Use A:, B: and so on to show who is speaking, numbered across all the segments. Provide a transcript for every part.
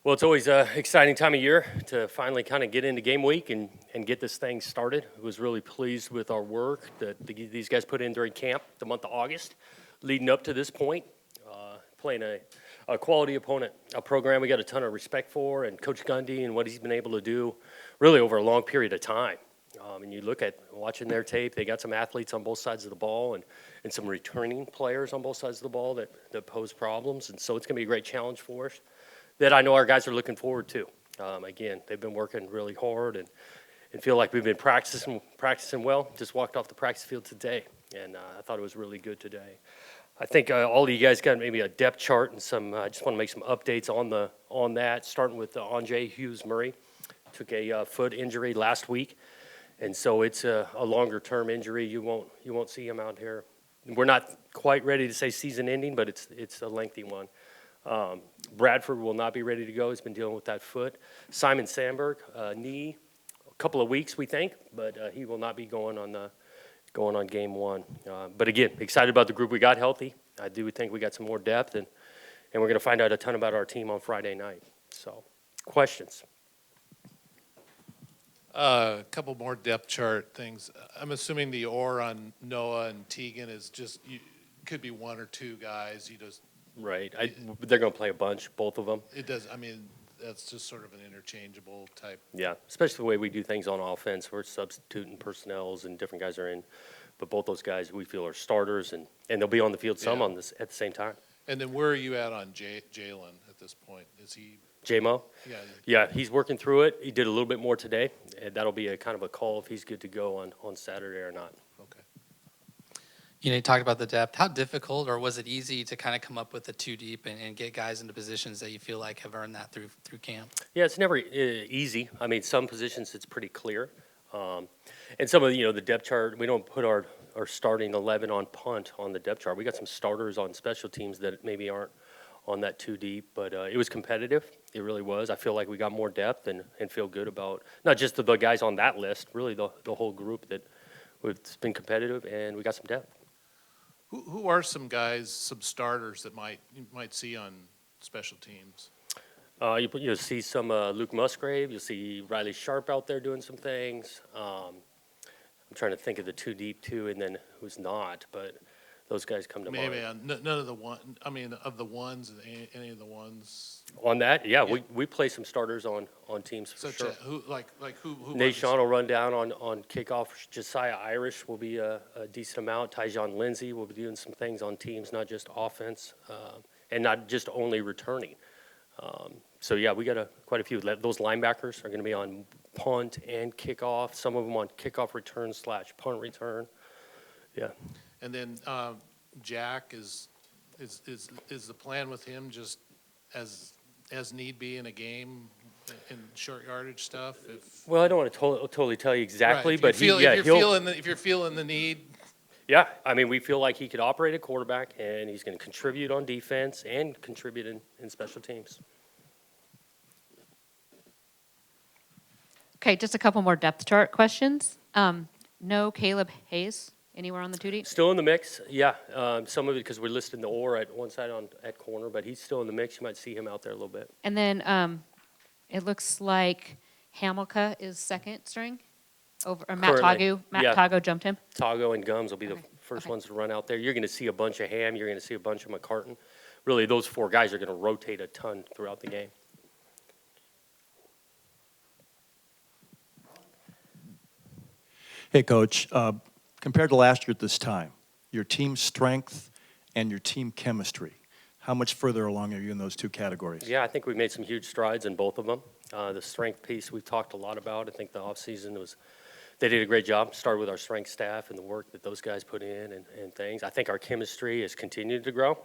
A: Well, it's always an exciting time of year to finally kind of get into game week and get this thing started. I was really pleased with our work that these guys put in during camp the month of August, leading up to this point, playing a quality opponent, a program we got a ton of respect for, and Coach Gundy and what he's been able to do really over a long period of time. And you look at watching their tape, they got some athletes on both sides of the ball and some returning players on both sides of the ball that pose problems. And so it's going to be a great challenge for us that I know our guys are looking forward to. Again, they've been working really hard and feel like we've been practicing well. Just walked off the practice field today, and I thought it was really good today. I think all of you guys got maybe a depth chart and some. I just want to make some updates on that. Starting with Andre Hughes Murray, took a foot injury last week, and so it's a longer term injury. You won't see him out here. We're not quite ready to say season ending, but it's a lengthy one. Bradford will not be ready to go. He's been dealing with that foot. Simon Sandberg, knee, a couple of weeks we think, but he will not be going on game one. But again, excited about the group we got healthy. I do think we got some more depth, and we're going to find out a ton about our team on Friday night. So, questions?
B: A couple more depth chart things. I'm assuming the ore on Noah and Teagan is just could be one or two guys. You just
A: Right. They're going to play a bunch, both of them.
B: it does. I mean, that's just sort of an interchangeable type.
A: Yeah, especially the way we do things on offense. We're substituting personnels and different guys are in. But both those guys we feel are starters, and they'll be on the field some
B: Yeah.
A: on this at the same time.
B: And then where are you at on Jalen at this point? Is he?
A: J-Mo?
B: Yeah.
A: Yeah, he's working through it. He did a little bit more today. And that'll be a kind of a call if he's good to go on Saturday or not.
B: Okay.
C: You talked about the depth. How difficult or was it easy to kind of come up with the two deep and get guys into positions that you feel like have earned that through camp?
A: Yeah, it's never easy. I mean, some positions it's pretty clear. And some of the depth chart, we don't put our starting 11 on punt on the depth chart. We got some starters on special teams that maybe aren't on that too deep, but it was competitive. It really was. I feel like we got more depth and feel good about not just the guys on that list, really the whole group that it's been competitive, and we got some depth.
B: Who are some guys, some starters that you might see on special teams?
A: You'll see some Luke Musgrave. You'll see Riley Sharp out there doing some things. I'm trying to think of the two deep too, and then who's not, but those guys come to mind.
B: Maybe none of the one. I mean, of the ones, any of the ones.
A: On that, yeah. We play some starters on teams for
B: Such
A: sure.
B: who
A: Nate Sean will run down on kickoff. Josiah Irish will be a decent amount. Tyjon Lindsay will be doing some things on teams, not just offense, and not just only returning. So yeah, we got quite a few. Those linebackers are going to be on punt and kickoff. Some of them on kickoff return / punt return. Yeah.
B: And then Jack is the plan with him just as need be in a game in short yardage stuff?
A: Well, I don't want to totally tell you exactly,
B: Right.
A: but
B: if you're feeling the need.
A: Yeah, I mean, we feel like he could operate at quarterback, and he's going to contribute on defense and contribute in special teams.
D: Okay, just a couple more depth chart questions. No Caleb Hayes anywhere on the two deep?
A: Still in the mix, yeah. Some of it because we're listing the or at one side at corner, but he's still in the mix. You might see him out there a little bit.
D: And then it looks like Hamilka is second string over or Matt
A: Currently,
D: Tagu. Matt
A: yeah.
D: Tagu jumped him.
A: Tago and Gums will be the
D: Okay,
A: first
D: okay.
A: ones to run out there. You're going to see a bunch of Ham. You're going to see a bunch of McCartan. Really, those four guys are going to rotate a ton throughout the game.
E: Hey, Coach. Compared to last year at this time, your team strength and your team chemistry, how much further along are you in those two categories?
A: Yeah, I think we've made some huge strides in both of them. The strength piece we've talked a lot about. I think the offseason they did a great job. Started with our strength staff and the work that those guys put in and things. I think our chemistry has continued to grow.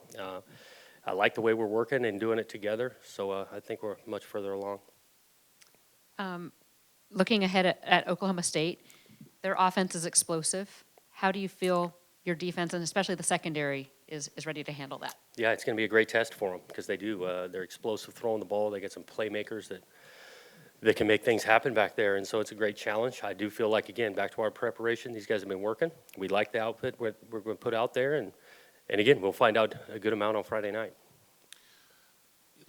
A: I like the way we're working and doing it together. So I think we're much further along.
D: Looking ahead at Oklahoma State, their offense is explosive. How do you feel your defense, and especially the secondary, is ready to handle that?
A: Yeah, it's going to be a great test for them because they do. They're explosive throwing the ball. They get some playmakers that can make things happen back there, and so it's a great challenge. I do feel like, again, back to our preparation, these guys have been working. We like the output we're going to put out there, and again, we'll find out a good amount on Friday night.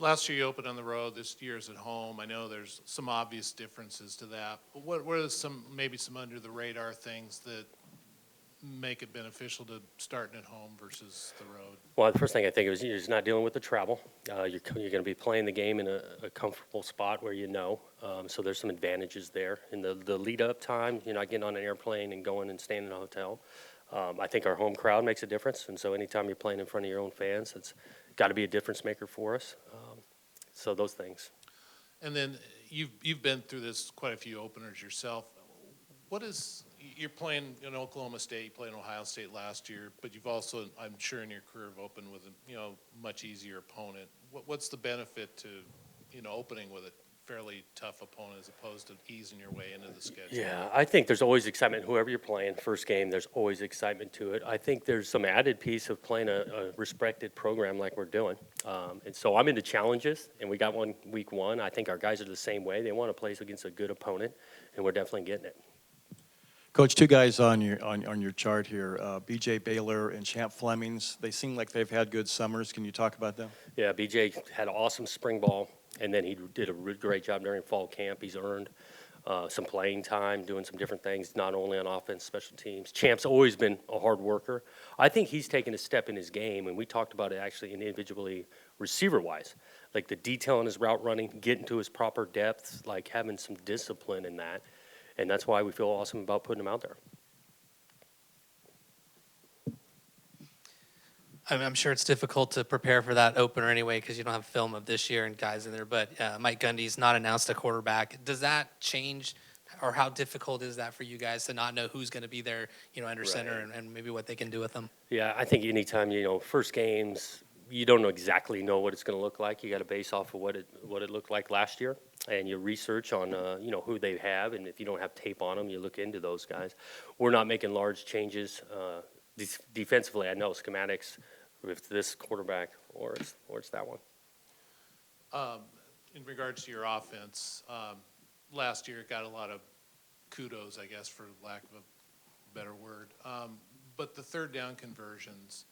B: last year you opened on the road, this year's at home. I know there's some obvious differences to that. But what are maybe some under the radar things that make it beneficial to starting at home versus the road?
A: Well, the first thing I think is you're just not dealing with the travel. You're going to be playing the game in a comfortable spot where you know. So there's some advantages there. In the lead-up time, you're not getting on an airplane and going and staying in a hotel. I think our home crowd makes a difference, and so anytime you're playing in front of your own fans, it's got to be a difference maker for us. So those things.
B: And then you've been through this quite a few openers yourself. You're playing in Oklahoma State, you played in Ohio State last year, but you've also, I'm sure in your career, have opened with a much easier opponent. What's the benefit to opening with a fairly tough opponent as opposed to easing your way into the schedule?
A: Yeah, I think there's always excitement. Whoever you're playing, first game, there's always excitement to it. I think there's some added piece of playing a respected program like we're doing. And so I'm into challenges, and we got one week 1. I think our guys are the same way. They want to play against a good opponent, and we're definitely getting it.
E: Coach, two guys on your chart here, B.J. Baylor and Champ Flemings. They seem like they've had good summers. Can you talk about them?
A: Yeah, BJ had an awesome spring ball, and then he did a great job during fall camp. He's earned some playing time, doing some different things, not only on offense, special teams. Champ's always been a hard worker. I think he's taken a step in his game, and we talked about it actually individually receiver-wise, like the detail in his route running, getting to his proper depth, like having some discipline in that. And that's why we feel awesome about putting him out there.
C: I'm sure it's difficult to prepare for that opener anyway because you don't have film of this year and guys in there. But Mike Gundy's not announced a quarterback. Does that change, or how difficult is that for you guys to not know who's going to be there, under center and maybe what they can do with them?
A: Yeah, I think anytime, first games, you don't exactly know what it's going to look like. You got to base off of what it looked like last year, and you research on who they have, and if you don't have tape on them, you look into those guys. We're not making large changes defensively. I know schematics with this quarterback or it's that one.
B: In regards to your offense, last year it got a lot of kudos, I guess, for lack of a better word. But the third down conversions,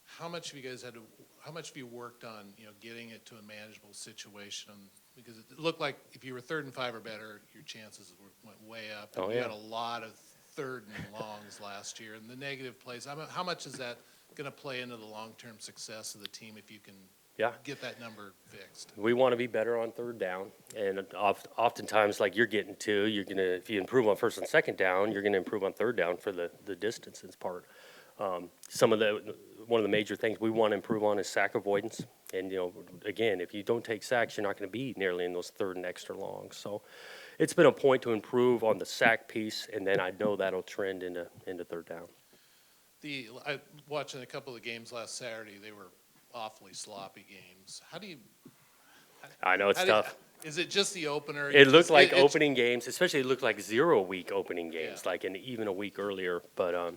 B: how much have you worked on, getting it to a manageable situation? Because it looked like if you were 3rd and 5 or better, your chances went way up.
A: Oh,
B: You
A: yeah.
B: had a lot of 3rd and longs last year, and the negative plays. How much is that going to play into the long-term success of the team if you can get that number fixed?
A: We want to be better on 3rd down, and oftentimes, like you're getting to, if you improve on 1st and 2nd down, you're gonna improve on 3rd down for the distances part. One of the major things we want to improve on is sack avoidance. And, again, if you don't take sacks, you're not going to be nearly in those 3rd and extra longs. So it's been a point to improve on the sack piece, and then I know that'll trend into 3rd down.
B: Watching a couple of games last Saturday, they were awfully sloppy games.
A: I know it's tough.
B: Is it just the opener?
A: It looked like opening games, especially it looked like 0-week opening games,
B: Yeah.
A: like even a week earlier. But,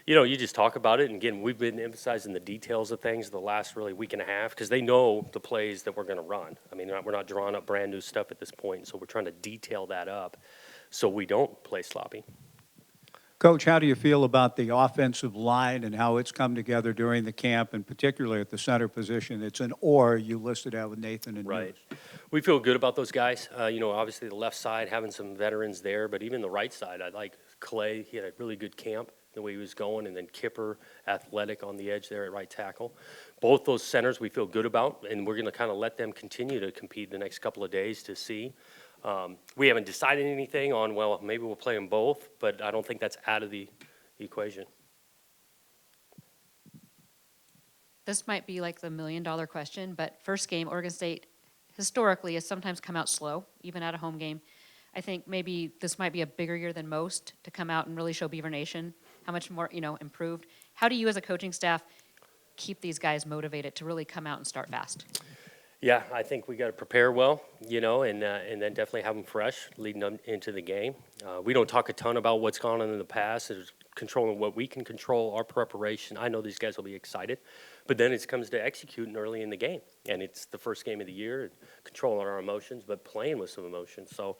A: you just talk about it. And again, we've been emphasizing the details of things the last really week and a half because they know the plays that we're going to run. I mean, we're not drawing up brand new stuff at this point, so we're trying to detail that up so we don't play sloppy.
F: Coach, how do you feel about the offensive line and how it's come together during the camp, and particularly at the center position? It's an or you listed out with Nathan and
A: Right.
F: News.
A: We feel good about those guys. Obviously the left side, having some veterans there, but even the right side, I like Clay. He had a really good camp, the way he was going, and then Kipper, athletic on the edge there at right tackle. Both those centers we feel good about, and we're going to kind of let them continue to compete the next couple of days to see. We haven't decided anything on, well, maybe we'll play them both, but I don't think that's out of the equation.
D: This might be like the $1,000,000 question, but first game, Oregon State historically has sometimes come out slow, even at a home game. I think maybe this might be a bigger year than most to come out and really show Beaver Nation how much more, improved. How do you as a coaching staff keep these guys motivated to really come out and start fast?
A: Yeah, I think we got to prepare well, and then definitely have them fresh leading them into the game. We don't talk a ton about what's gone on in the past. It's controlling what we can control, our preparation. I know these guys will be excited, but then it comes to executing early in the game, and it's the first game of the year, controlling our emotions, but playing with some emotions. So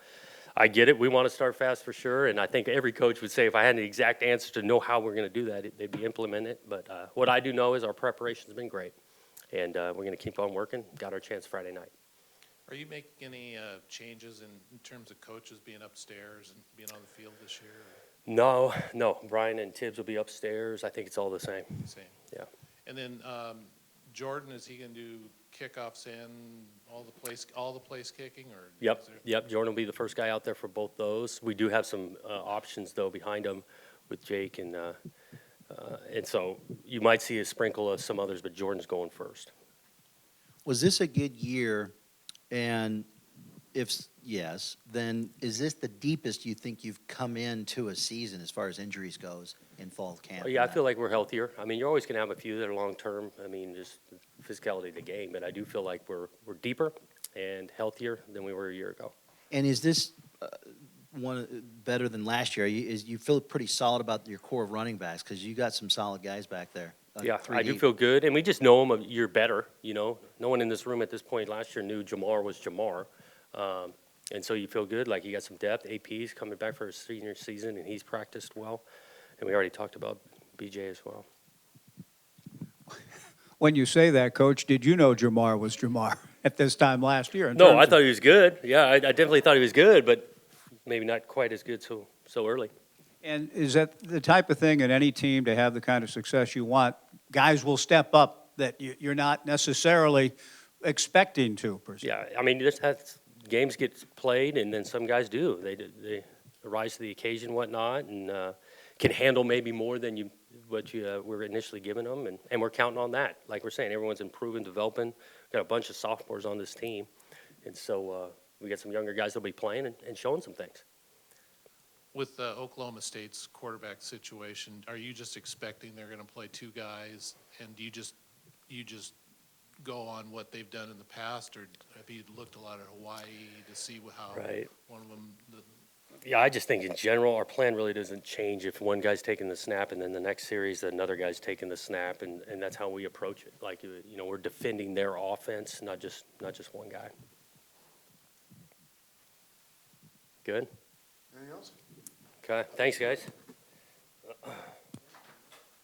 A: I get it. We want to start fast for sure, and I think every coach would say if I had an exact answer to know how we're going to do that, they'd be implementing it. But what I do know is our preparation has been great. And we're going to keep on working. Got our chance Friday night.
B: Are you making any changes in terms of coaches being upstairs and being on the field this year?
A: No. Brian and Tibbs will be upstairs. I think it's all the same.
B: Or same?
A: Yeah.
B: And then Jordan, is he going to do kickoffs and all the place kicking, or?
A: Yep,
B: is there-
A: yep. Jordan will be the first guy out there for both those. We do have some options, though, behind him with Jake, and so you might see a sprinkle of some others, but Jordan's going first.
G: Was this a good year? And if yes, then is this the deepest you think you've come into a season as far as injuries goes in fall camp?
A: Yeah, I feel like we're healthier. I mean, you're always going to have a few that are long-term. I mean, just the physicality of the game, but I do feel like we're deeper and healthier than we were a year ago.
G: And is this one better than last year? You feel pretty solid about your core of running backs because you got some solid guys back there.
A: Yeah,
G: three
A: I do
G: deep.
A: feel good, and we just know him a year better, you know. No one in this room at this point last year knew Jamar was Jamar. And so you feel good, like you got some depth. AP's coming back for his senior season, and he's practiced well. And we already talked about BJ as well.
F: When you say that, Coach, did you know Jamar was Jamar at this time last year? in
A: No,
F: terms
A: I
F: of-
A: thought he was good. Yeah, I definitely thought he was good, but maybe not quite as good so early.
F: And is that the type of thing in any team to have the kind of success you want? Guys will step up that you're not necessarily expecting to, per se.
A: Yeah, I mean, games get played, and then some guys do. They rise to the occasion, and whatnot, and can handle maybe more than what you were initially giving them, and we're counting on that. Like we're saying, everyone's improving, developing. Got a bunch of sophomores on this team, and so we got some younger guys that'll be playing and showing some things.
B: With Oklahoma State's quarterback situation, are you just expecting they're going to play two guys, and do you just go on what they've done in the past, or have you looked a lot at Hawaii to see how
A: Right.
B: one of them?
A: Yeah, I just think in general, our plan really doesn't change if one guy's taking the snap and then the next series, another guy's taking the snap, and that's how we approach it. Like, you know, we're defending their offense, not just one guy. Good?
H: Anything else?
A: Okay, thanks, guys.